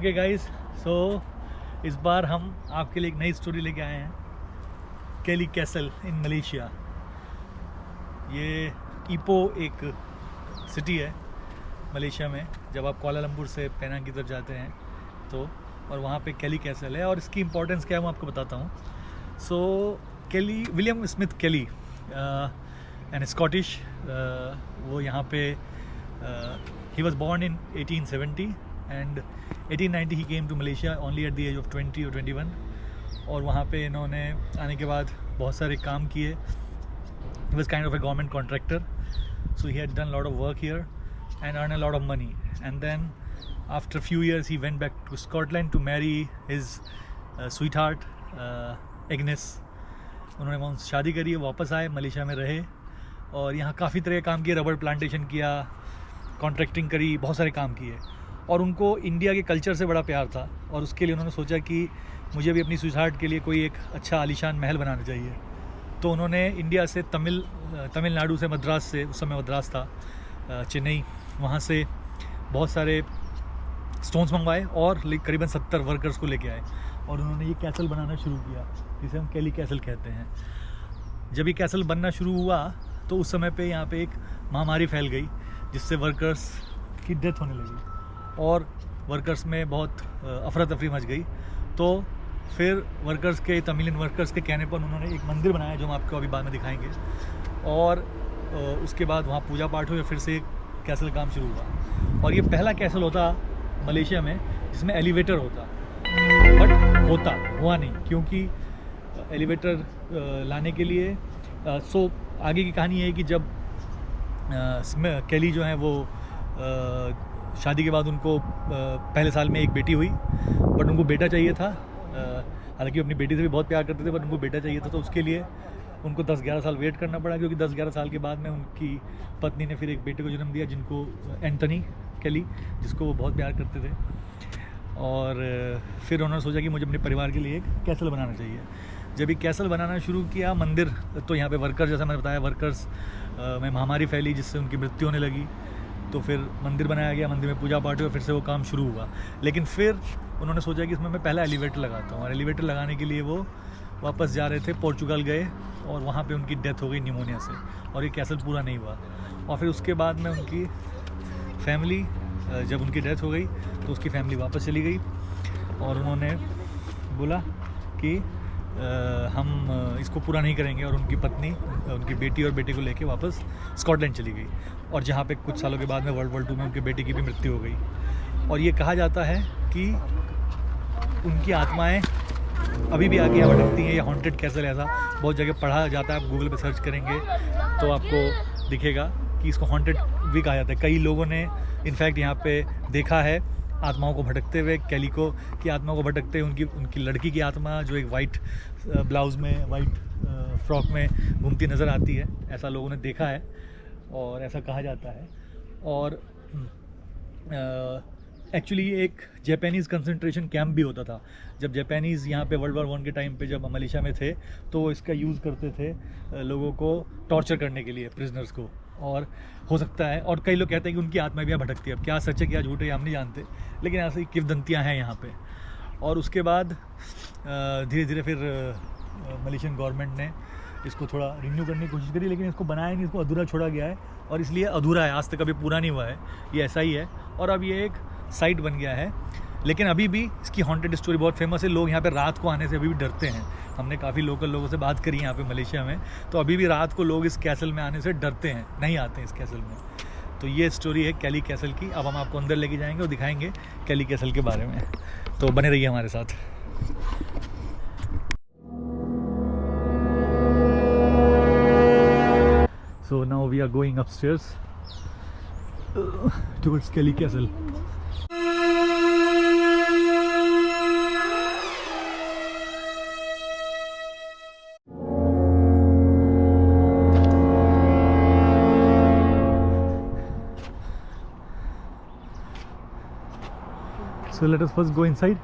Okay guys, सो इस बार हम आपके लिए एक नई स्टोरी लेके आए हैं। केली कैसल इन मलेशिया। ये ईपो एक सिटी है मलेशिया में। जब आप कोलालंपुर से पेनांग की तरफ जाते हैं तो, और वहाँ पे केली कैसल है। और इसकी इम्पोर्टेंस क्या है मैं आपको बताता हूँ। सो केली, विलियम स्मिथ केली एंड स्कॉटिश, वो यहाँ पे he was born in 1870 and 1890 he came to Malaysia only at the age of 20 or 21। और वहाँ पे इन्होंने आने के बाद बहुत सारे काम किए। he was kind of a government contractor, so he had done a lot of work here and earned a lot of money, and then after a few years he went back to Scotland to marry his sweetheart Agnes। उन्होंने वहाँ उनसे शादी करी, वापस आए, Malaysia में रहे और यहाँ काफ़ी तरह के काम किए। रबर प्लांटेशन किया, कॉन्ट्रैक्टिंग करी, बहुत सारे काम किए। और उनको इंडिया के कल्चर से बड़ा प्यार था और उसके लिए उन्होंने सोचा कि मुझे भी अपनी स्वीटहार्ट के लिए कोई एक अच्छा आलीशान महल बनाना चाहिए। तो उन्होंने इंडिया से तमिलनाडु से, मद्रास से, उस समय मद्रास था, चेन्नई, वहाँ से बहुत सारे स्टोन्स मंगवाए और करीबन 70 वर्कर्स को लेके आए और उन्होंने ये कैसल बनाना शुरू किया, जिसे हम केली कैसल कहते हैं। जब ये कैसल बनना शुरू हुआ तो उस समय पे यहाँ पे एक महामारी फैल गई जिससे वर्कर्स की डेथ होने लगी और वर्कर्स में बहुत अफरा तफरी मच गई। तो फिर तमिलियन वर्कर्स के कहने पर उन्होंने एक मंदिर बनाया जो हम आपको अभी बाद में दिखाएंगे। और उसके बाद वहाँ पूजा पाठ हुए, फिर से कैसल काम शुरू हुआ। और ये पहला कैसल होता मलेशिया में जिसमें एलिवेटर होता, बट हुआ नहीं, क्योंकि एलिवेटर लाने के लिए सो आगे की कहानी है कि जब केली जो है वो शादी के बाद उनको पहले साल में एक बेटी हुई, बट उनको बेटा चाहिए था। हालांकि अपनी बेटी से भी बहुत प्यार करते थे, बट उनको बेटा चाहिए था। तो उसके लिए उनको 10-11 साल वेट करना पड़ा, क्योंकि 10-11 साल के बाद में उनकी पत्नी ने फिर एक बेटे को जन्म दिया जिनको एंटनी केली, जिसको वो बहुत प्यार करते थे। और फिर उन्होंने सोचा कि मुझे अपने परिवार के लिए एक कैसल बनाना चाहिए। जब ये कैसल बनाना शुरू किया, मंदिर, तो यहाँ पे वर्कर, जैसा मैंने बताया, वर्कर्स में महामारी फैली जिससे उनकी मृत्यु होने लगी। तो फिर मंदिर बनाया गया, मंदिर में पूजा पाठ हुआ, फिर से वो काम शुरू हुआ। लेकिन फिर उन्होंने सोचा कि इसमें मैं पहला एलिवेटर लगाता हूँ। और एलिवेटर लगाने के लिए वो वापस जा रहे थे, पोर्चुगल गए और वहाँ पे उनकी डेथ हो गई निमोनिया से, और ये कैसल पूरा नहीं हुआ। और फिर उसके बाद में उनकी फैमिली, जब उनकी डेथ हो गई तो उसकी फैमिली वापस चली गई और उन्होंने बोला कि हम इसको पूरा नहीं करेंगे। और उनकी पत्नी, उनकी बेटी और बेटे को लेके वापस स्कॉटलैंड चली गई, और जहाँ पे कुछ सालों के बाद में वर्ल्ड वॉर 2 में उनके बेटे की भी मृत्यु हो गई। और ये कहा जाता है कि उनकी आत्माएं अभी भी आगे यहाँ भटकती हैं। ये हॉन्टेड कैसल, ऐसा बहुत जगह पढ़ा जाता है। आप गूगल पे सर्च करेंगे तो आपको दिखेगा कि इसको हॉन्टेड भी कहा जाता है। कई लोगों ने इनफैक्ट यहाँ पे देखा है आत्माओं को भटकते हुए, केली को की आत्माओं को भटकते हुए। उनकी लड़की की आत्मा जो एक वाइट ब्लाउज़ में, वाइट फ्रॉक में घूमती नज़र आती है, ऐसा लोगों ने देखा है और ऐसा कहा जाता है। और एक्चुअली एक जापानीज़ कंसंट्रेशन कैंप भी होता था। जब जापानीज़ यहाँ पे वर्ल्ड वॉर 1 के टाइम पे जब मलेशिया में थे तो वो इसका यूज़ करते थे लोगों को टॉर्चर करने के लिए, प्रिजनर्स को। और हो सकता है, और कई लोग कहते हैं कि उनकी आत्मा भी यहाँ भटकती है। अब क्या सच है क्या झूठ है हम नहीं जानते, लेकिन ऐसे ही किंवदंतियाँ हैं यहाँ पे। और उसके बाद धीरे धीरे फिर मलेशियन गवर्नमेंट ने इसको थोड़ा रिन्यू करने की कोशिश करी, लेकिन इसको बनाया नहीं, इसको अधूरा छोड़ा गया है और इसलिए अधूरा है, आज तक अभी पूरा नहीं हुआ है। ये ऐसा ही है और अब ये एक साइट बन गया है। लेकिन अभी भी इसकी हॉन्टेड स्टोरी बहुत फेमस है। लोग यहाँ पे रात को आने से अभी भी डरते हैं। हमने काफ़ी लोकल लोगों से बात करी यहाँ पे मलेशिया में, तो अभी भी रात को लोग इस कैसल में आने से डरते हैं, नहीं आते हैं इस कैसल में। तो ये स्टोरी है केली कैसल की। अब हम आपको अंदर लेके जाएंगे और दिखाएंगे केली कैसल के बारे में, तो बने रहिए हमारे साथ। So now we are going upstairs towards Kelly Castle. So let us first go inside.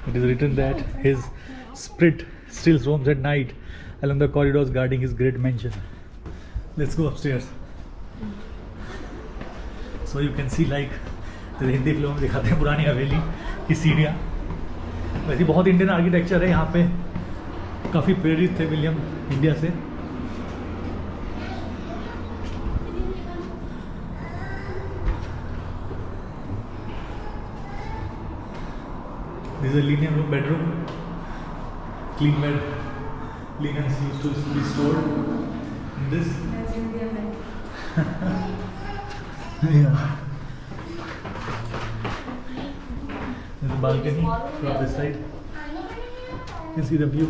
It is written that his spirit still roams at night along the corridors guarding his great mansion. Let's go upstairs. So you can see like Hindi फिल्मों में दिखाते हैं पुरानी हवेली की सीढ़ियाँ. वैसे बहुत Indian architecture है यहाँ पे, काफ़ी प्रेरित थे विलियम इंडिया से. This is a linen room, bedroom, clean bed, linens used to be stored in this. Yeah. There's a balcony from this side. You can see the view.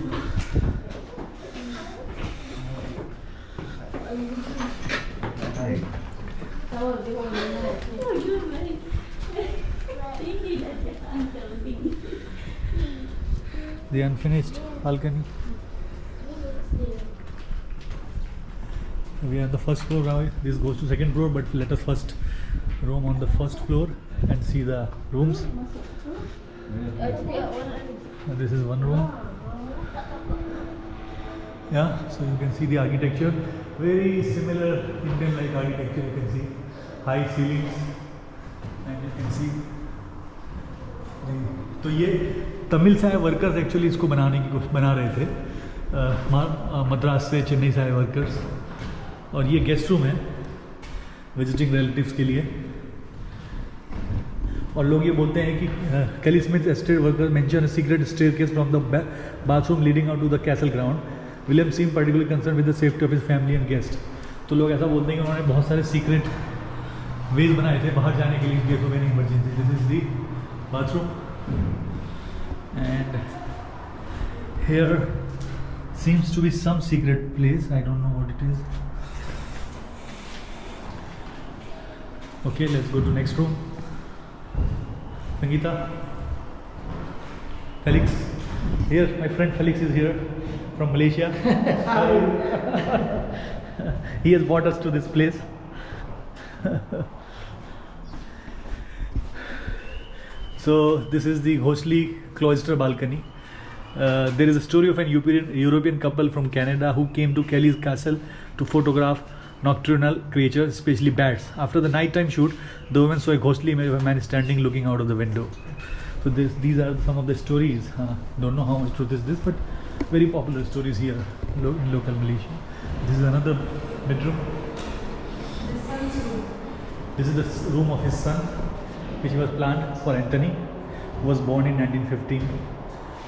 The unfinished balcony. We are on the first floor now. This goes to second floor, but let us first roam on the first floor and see the rooms. This is one room. Yeah, so you can see the architecture. Very similar Indian-like architecture. You can see high ceilings, and you can see. तो ये तमिल से आए workers actually इसको बनाने की कोशिश बना रहे थे, मद्रास से चेन्नई से आए वर्कर्स. और ये गेस्ट रूम है विजिटिंग रिलेटिव्स के लिए. और लोग ये बोलते हैं कि Kelly Smith estate workers mention a secret staircase from the bathroom leading out to the castle ground. William seem particularly concern with the safety of his family and guest. तो लोग ऐसा बोलते हैं कि उन्होंने बहुत सारे सीक्रेट वेज बनाए थे बाहर जाने के लिए case of any emergency. This is the bathroom. And here seems to be some secret place. I don't know what it is. Okay, let's go to next room. Sangeeta, Felix. Here, my friend Felix is here from Malaysia. He has brought us to this place. So this is the Ghostly cloister balcony. There is a story of an European couple from Canada who came to Kelly's castle to photograph nocturnal creatures, especially bats. After the nighttime shoot, the woman saw a ghostly image of a man standing looking out of the window. So these are some of the stories. Don't know how much truth is this, but very popular stories here in local Malaysia. This is another bedroom. This is the room of his son, which was planned for Anthony, who was born in 1915,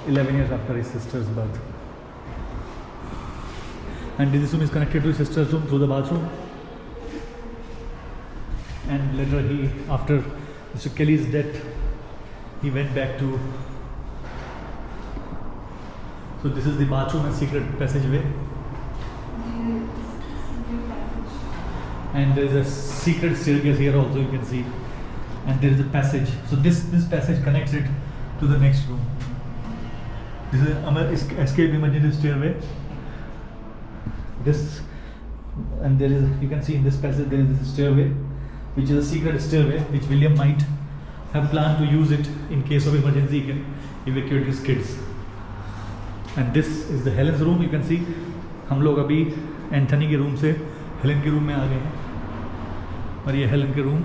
11 years after his sister's birth. And this room is connected to his sister's room through the bathroom. And later after Mr. Kelly's death, he went back to. So this is the bathroom and secret passageway. And there is a secret staircase here also, you can see. And there is a passage. So this passage connects it to the next room. This is an escape emergency stairway. And there is, you can see in this passage there is this stairway, which is a secret stairway which William might have planned to use it in case of emergency. He can evacuate his kids. And this is the Helen's room. You can see हम लोग अभी Anthony के room से Helen के room में आ गए हैं. और ये हेलन के रूम.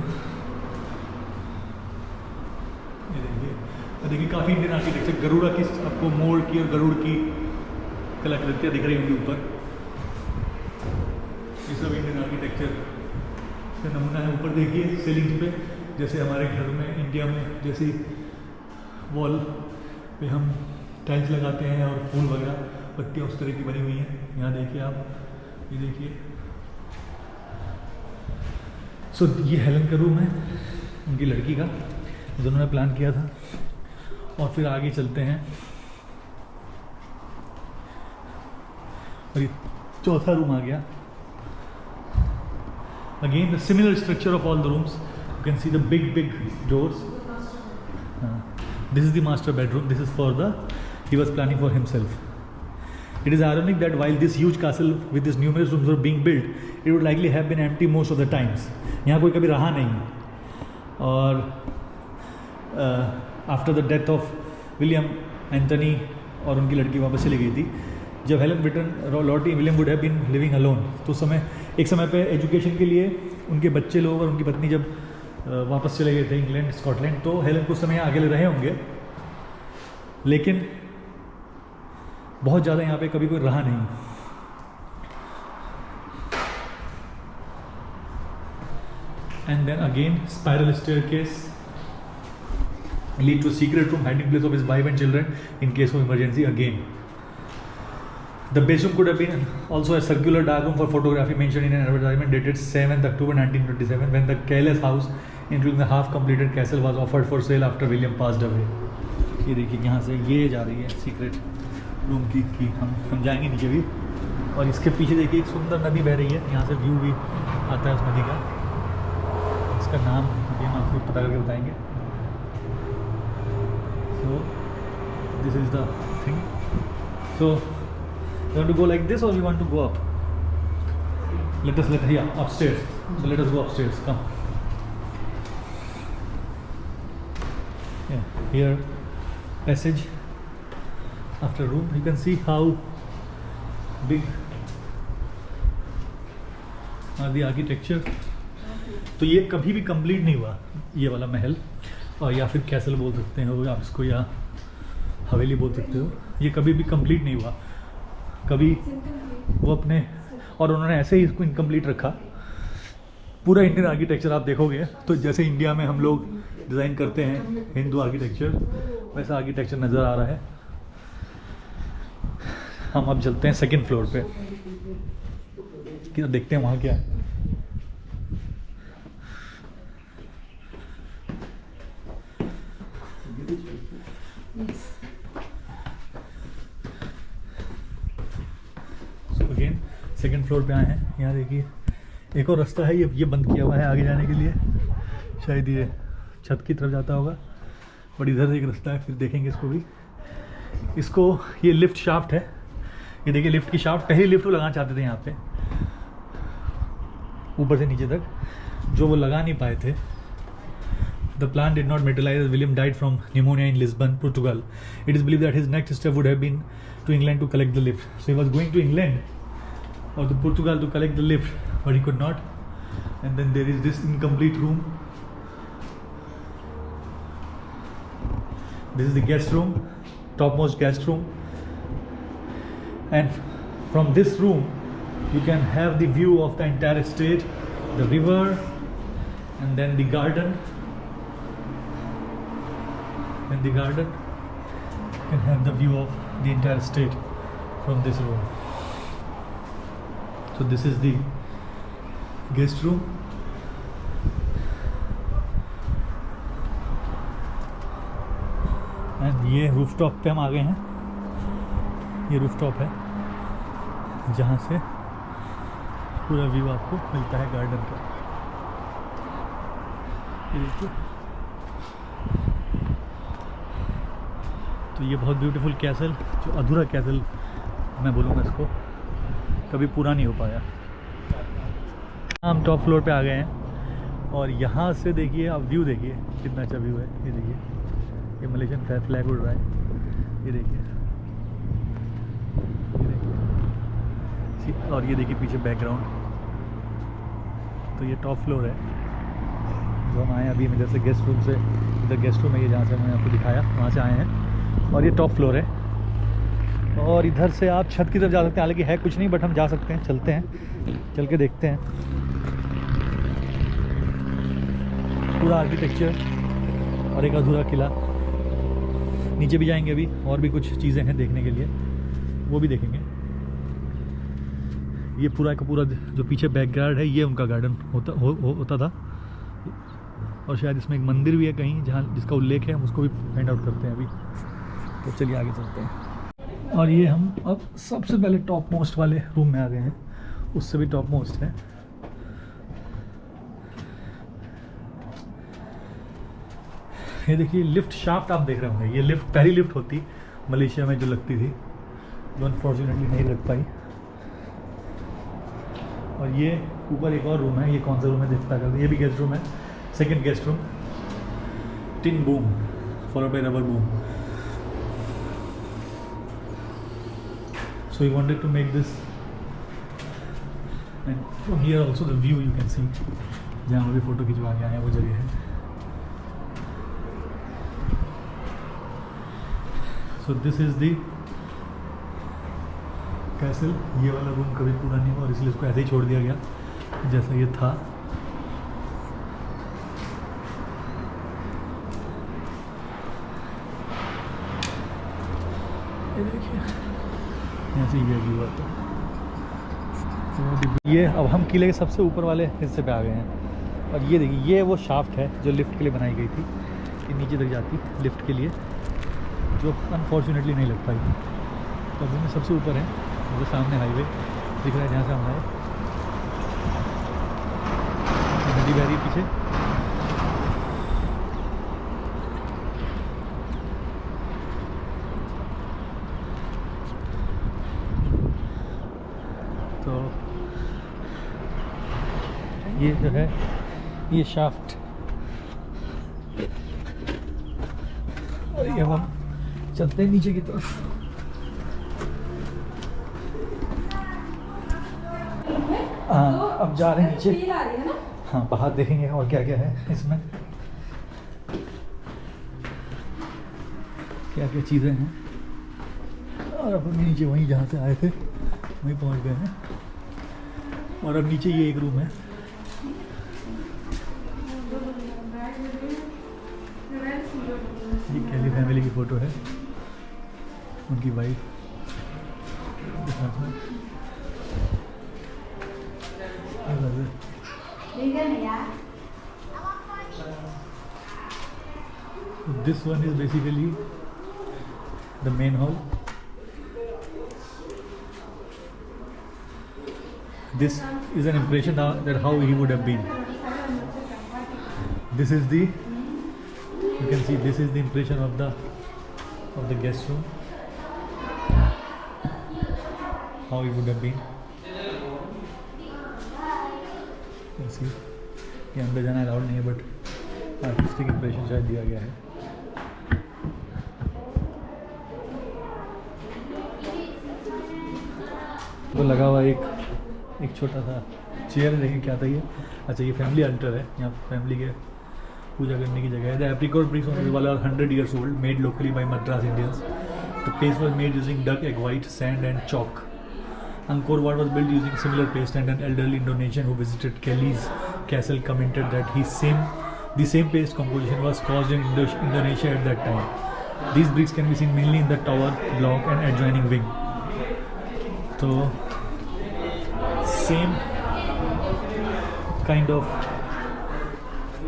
देखिए काफ़ी इंडियन आर्किटेक्चर. गरुड़ा की आपको मोर की और गरुड़ की कलाकृतियाँ दिख रही होंगी ऊपर. ये सब इंडियन आर्किटेक्चर का नमूना है. ऊपर देखिए सीलिंग पे, जैसे हमारे घर में इंडिया में जैसी वॉल पे हम टाइल्स लगाते हैं और फूल वगैरह पत्तियाँ उस तरह की बनी हुई हैं. यहाँ देखिए आप, ये देखिए. सो ये हेलन का रूम है, उनकी लड़की का, जो उन्होंने प्लान किया था. और फिर आगे चलते हैं और ये चौथा रूम आ गया. Again the similar structure of all the rooms. You can see the big doors. This is the master bedroom. This is for he was planning for himself. It is ironic that while this huge castle with its numerous rooms were being built, it would likely have been empty most of the times. यहाँ कोई कभी रहा नहीं. और after the death of William Anthony और उनकी लड़की वापस चली गई थी। जब हेलन ब्रिटन लौटी, William would have been living alone. तो एक समय पे एजुकेशन के लिए उनके बच्चे लोग और उनकी पत्नी जब वापस चले गए थे इंग्लैंड, स्कॉटलैंड, तो हेलन कुछ समय अकेले रहे होंगे, लेकिन बहुत ज़्यादा यहाँ पे कभी कोई रहा नहीं। And then again spiral staircase lead to a secret room hiding place of his wife and children in case of emergency again. The bedroom could have been also a circular dark room for photography mentioned in an advertisement dated 7th October 1927 when the careless house including the half completed castle was offered for sale after William passed away. ये देखिए यहाँ से ये जा रही है secret room की हम जाएंगे नीचे भी। और इसके पीछे देखिए एक सुंदर नदी बह रही है, यहाँ से व्यू भी आता है उस नदी का। इसका नाम अभी हम आपको पता करके बताएंगे। So this is the thing. So you want to go like this or you want to go up? Yeah, upstairs. So let us go upstairs. Come. Yeah, here passage after room. You can see how big are the architecture. तो ये कभी भी complete नहीं हुआ, ये वाला महल, और या फिर कैसल बोल सकते हो आप इसको, या हवेली बोल सकते हो। ये कभी भी कंप्लीट नहीं हुआ, कभी वो अपने, और उन्होंने ऐसे ही इसको इनकम्प्लीट रखा। पूरा इंडियन आर्किटेक्चर आप देखोगे तो जैसे इंडिया में हम लोग डिज़ाइन करते हैं हिंदू आर्किटेक्चर, वैसा आर्किटेक्चर नज़र आ रहा है। हम अब चलते हैं सेकंड फ्लोर पे कि देखते हैं वहाँ क्या है। अगेन सेकंड फ्लोर पे आए हैं। यहाँ देखिए एक और रास्ता है, ये बंद किया हुआ है आगे जाने के लिए, शायद ये छत की तरफ जाता होगा, बट इधर से एक रास्ता है, फिर देखेंगे इसको भी। इसको ये लिफ्ट शाफ्ट है, ये देखिए लिफ्ट की शाफ्ट, पहली लिफ्ट वो लगाना चाहते थे यहाँ पे ऊपर से नीचे तक, जो वो लगा नहीं पाए थे। The plan did not materialize as William died from pneumonia in Lisbon, Portugal. It is believed that his next step would have been to England to collect the lift. So he was going to England or to Portugal to collect the lift, but he could not. And then there is this incomplete room. This is the guest room, topmost guest room. And from this room, you can have the view of the entire estate, the river, and then the garden. In the garden you can have the view of the entire estate from this room. So this is the guest room. And ये rooftop पे हम आ गए हैं। ये rooftop है जहाँ से पूरा व्यू आपको मिलता है गार्डन का। ये देखिए, तो ये बहुत ब्यूटीफुल कैसल, जो अधूरा कैसल मैं बोलूँगा इसको, कभी पूरा नहीं हो पाया। हम टॉप फ्लोर पे आ गए हैं और यहाँ से देखिए आप व्यू देखिए कितना अच्छा व्यू है। ये देखिए, ये मलेशियन फ्लैग उड़ रहा है, ये देखिए, और ये देखिए पीछे बैकग्राउंड। तो ये टॉप फ्लोर है जो हम आए अभी इधर से गेस्ट रूम से, इधर गेस्ट रूम है ये जहाँ से मैंने आपको दिखाया, वहाँ से आए हैं। और ये टॉप फ्लोर है और इधर से आप छत की तरफ जा सकते हैं, हालांकि है कुछ नहीं बट हम जा सकते हैं, चलते हैं, चल के देखते हैं पूरा आर्किटेक्चर और एक अधूरा किला। नीचे भी जाएंगे अभी, और भी कुछ चीज़ें हैं देखने के लिए, वो भी देखेंगे। ये पूरा का पूरा जो पीछे बैकग्राउंड है ये उनका गार्डन होता था, और शायद इसमें एक मंदिर भी है कहीं जहाँ जिसका उल्लेख है, हम उसको भी फाइंड आउट करते हैं अभी। तो चलिए आगे चलते हैं। और ये हम अब सबसे पहले टॉप मोस्ट वाले रूम में आ गए हैं, उससे भी टॉप मोस्ट है। ये देखिए लिफ्ट शाफ्ट आप देख रहे होंगे, ये लिफ्ट पहली लिफ्ट होती मलेशिया में जो लगती थी, जो अनफॉर्चुनेटली नहीं लग पाई। और ये ऊपर एक और रूम है, ये कौन सा रूम है देखता कर, ये भी गेस्ट रूम है, second guest room. tin boom followed by rubber boom. So we wanted to make this, and from here also the view you can see. जहाँ भी फोटो खिंचवा के आए हैं वो जगह है. So this is the castle. ये वाला रूम कभी पूरा नहीं हुआ और इसलिए इसको ऐसे ही छोड़ दिया गया जैसा ये था. ये देखिए यहाँ से ये व्यू आता है. ये अब हम किले के सबसे ऊपर वाले हिस्से पे आ गए हैं. और ये देखिए ये वो शाफ्ट है जो लिफ्ट के लिए बनाई गई थी. ये नीचे तक जाती लिफ्ट के लिए, जो अनफॉर्चुनेटली नहीं लग पाई. तो अभी हम सबसे ऊपर हैं. वो सामने हाईवे दिख रहा है जहाँ से हम आए. नदी बह रही है पीछे. तो ये जो है ये शाफ्ट. और ये हम चलते हैं नीचे की तरफ. हाँ अब जा रहे हैं नीचे. हाँ बाहर देखेंगे और क्या क्या है इसमें, क्या क्या चीज़ें हैं. और अब हम नीचे वहीं जहाँ से आए थे वहीं पहुँच गए हैं. और अब नीचे ये एक रूम है. ये कैली फैमिली की फ़ोटो है, उनकी wife. This one is basically the main hall. This is an impression that how he would have been. This is the, you can see this is the impression of the guest room, how he would have been. You can see ये अंदर जाना allowed नहीं है but artistic impression शायद दिया गया है. तो लगा हुआ एक छोटा सा चेयर है. देखिए क्या था ये. अच्छा ये फैमिली अल्टर है. यहाँ फैमिली के पूजा करने की जगह है. द एप्रिकॉट ब्रिक्स ऑन वाला 100 years old, made locally by Madras Indians. The paste was made using duck egg white, sand and chalk. Angkor Wat was built using similar paste, and an elderly Indonesian who visited Kelly's castle commented that the same paste composition was caused in Indonesia at that time. These bricks can be seen mainly in the tower block and adjoining wing. So same kind of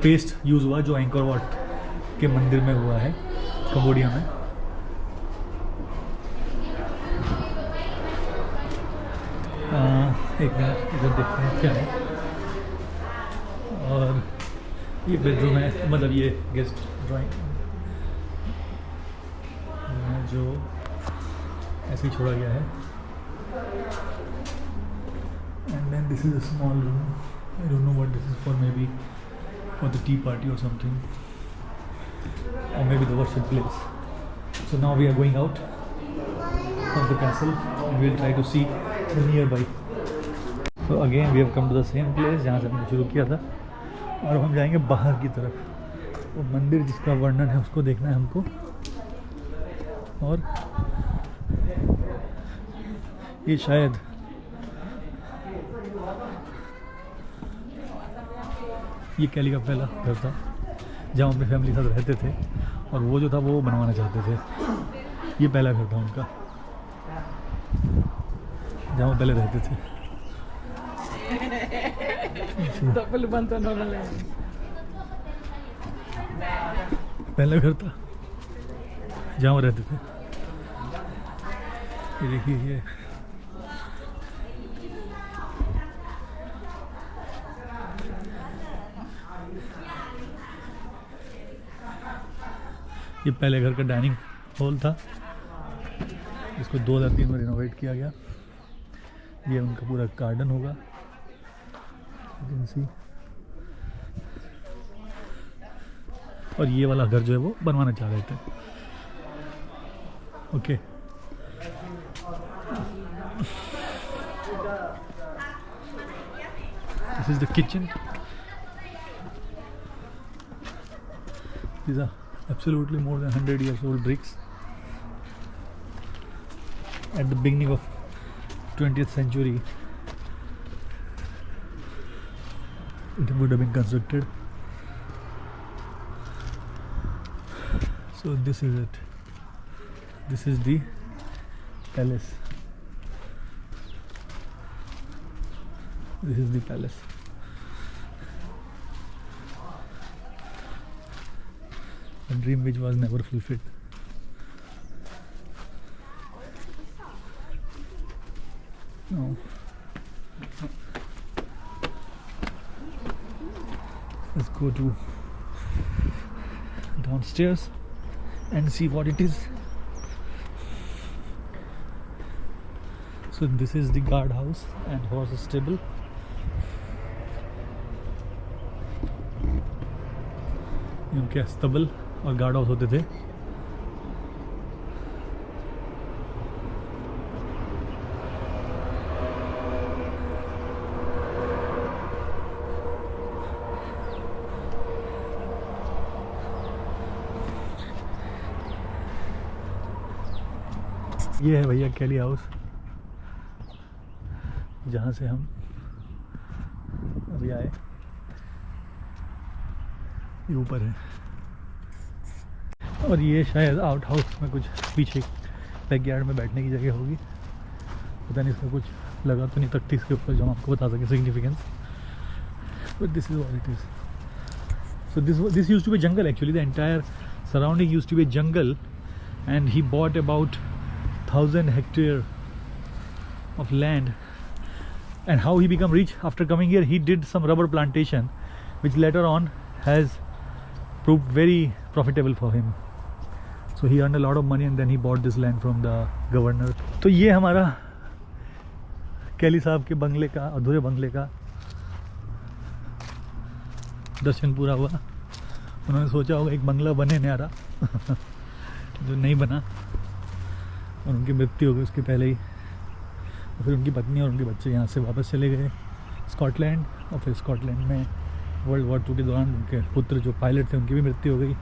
paste use हुआ जो anchor वाट के मंदिर में हुआ है Cambodia में. एक minute इधर देखते हैं क्या है. और ये बेडरूम है, मतलब ये गेस्ट ड्राइंग जो ऐसे ही छोड़ा गया है. And then this is a small room. I don't know what this is for. Maybe for the tea party or something, or maybe the worship place. So now we are going out from the castle and we will try to see the nearby. So again we have come to the same place जहाँ से हमने शुरू किया था. और हम जाएंगे बाहर की तरफ. वो मंदिर जिसका वर्णन है उसको देखना है हमको. और ये शायद ये कैली का पहला घर था जहाँ अपनी फैमिली के साथ रहते थे. और वो जो था वो बनवाना चाहते थे. ये पहला घर था उनका जहाँ वो पहले रहते थे. पहला घर था जहाँ वो रहते थे. ये देखिए ये पहले घर का डाइनिंग हॉल था. इसको 2003 में रिनोवेट किया गया. ये उनका पूरा गार्डन होगा. यू कैन सी और ये वाला घर जो है वो बनवाना चाह रहे थे। Okay, this is the kitchen. These are absolutely more than 100 years old bricks. At the beginning of 20th century, it would have been constructed. So this is it. This is the palace. This is the palace. A dream which was never fulfilled. No. Let's go to downstairs and see what it is. So this is the guard house and horse stable. इनके अस्तबल और guard house होते थे। ये है भैया कैली house, जहाँ से हम अभी आए। ये ऊपर है और ये शायद आउट हाउस में कुछ पीछे बैकयार्ड में बैठने की जगह होगी। पता नहीं इसका कुछ लगा तो नहीं तख्ती इसके ऊपर जो हम आपको बता सके significance, but this is what it is. So this used to be jungle actually, the entire surrounding used to be jungle and he bought about 1000 hectares of land. And how he became rich after coming here, he did some rubber plantation which later on has proved very profitable for him. So he earned a lot of money and then he bought this land from the governor. तो ये हमारा कैली साहब के बंगले का, अधूरे बंगले का दर्शन पूरा हुआ। उन्होंने सोचा होगा एक बंगला बने न्यारा जो नहीं बना, और उनकी मृत्यु हो गई उसके पहले ही। और फिर उनकी पत्नी और उनके बच्चे यहाँ से वापस चले गए स्कॉटलैंड, और फिर स्कॉटलैंड में वर्ल्ड वॉर 2 के दौरान उनके पुत्र जो पायलट थे उनकी भी मृत्यु हो गई।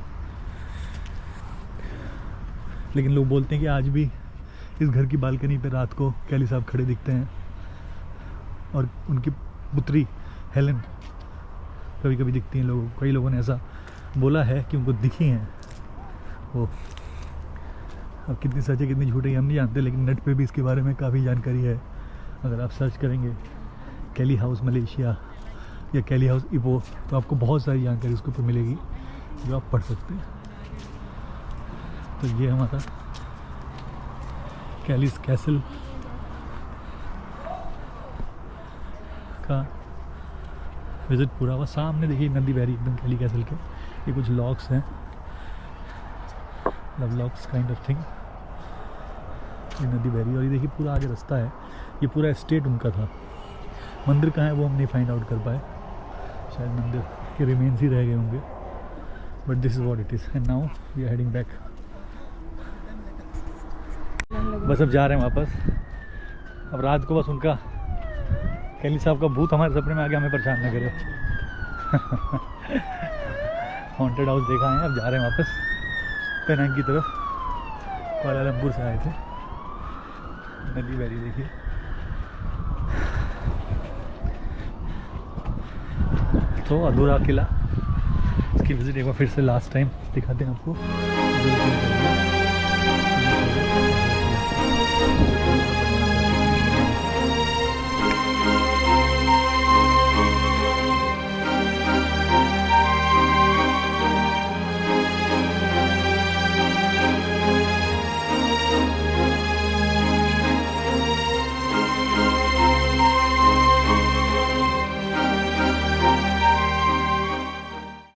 लेकिन लोग बोलते हैं कि आज भी इस घर की बालकनी पे रात को कैली साहब खड़े दिखते हैं, और उनकी पुत्री हेलन कभी कभी दिखती हैं लोगों को। कई लोगों ने ऐसा बोला है कि उनको दिखी हैं वो। अब कितनी सच है कितनी झूठ है हम नहीं जानते, लेकिन नेट पे भी इसके बारे में काफ़ी जानकारी है। अगर आप सर्च करेंगे कैली हाउस मलेशिया या कैली हाउस इपो, तो आपको बहुत सारी जानकारी उसके ऊपर मिलेगी जो आप पढ़ सकते हैं। तो ये हमारा कैलीस कैसल का विज़िट पूरा हुआ। सामने देखिए नदी बह रही एकदम कैली कैसल के। ये कुछ लॉक्स हैं, love locks kind of thing. ये नदी बह रही है और ये देखिए पूरा आगे रास्ता है। ये पूरा एस्टेट उनका था। मंदिर कहाँ है वो हम नहीं फाइंड आउट कर पाए, शायद मंदिर के रिमेन्स ही रह गए होंगे, but this is what it is. And now we are heading back. बस अब जा रहे हैं वापस। अब रात को बस उनका कैली साहब का भूत हमारे सपने में आके हमें परेशान न करे। हॉन्टेड हाउस देखा है, अब जा रहे हैं वापस पेनांग की तरफ। कुआलालंपुर से आए थे। नदी बह रही देखिए। तो अधूरा किला, इसकी विजिट एक बार फिर से लास्ट टाइम दिखाते हैं आपको।